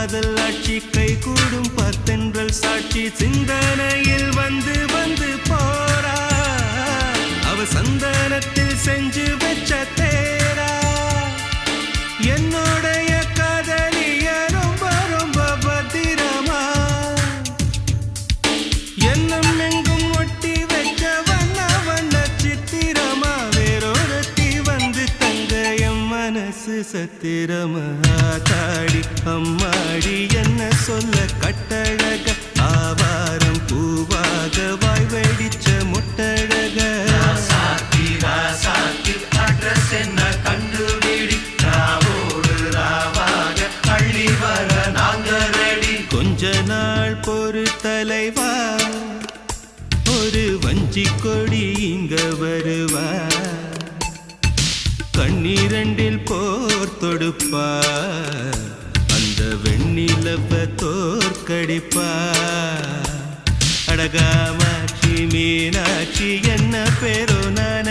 காதல் ஆட்சி கை கூடும் பத்தென்றல் சாட்சி சிந்தனையில் வந்து வந்து போறா அவ சந்தனத்தில் செஞ்சு வச்ச தேரா என்னோடைய காதலிய ரொம்ப ரொம்ப பத்திரமா என்னும் எங்கும் ஒட்டி வச்ச வண்ண வண்ண சித்திரமா வேறொருத்தி வந்து தங்க என் மனசு சத்திரமா தாடி அம்மாடி என்ன சொல்ல கட்டழக ஆவாரம் பூவாக வாய் வெடிச்ச முட்டழக அட்ரஸ் என்ன கண்டுபிடி ராவோடு ராவாக அள்ளி வர நாங்க ரெடி கொஞ்ச நாள் பொறு தலைவா ஒரு வஞ்சி கொடி இங்க வருவா கண்ணீரண்டில் போர் தொடுப்பா அந்த வெண்ணிலவ தோற்கடிப்பா அடகாமாட்சி மீனாட்சி என்ன பேரோ நான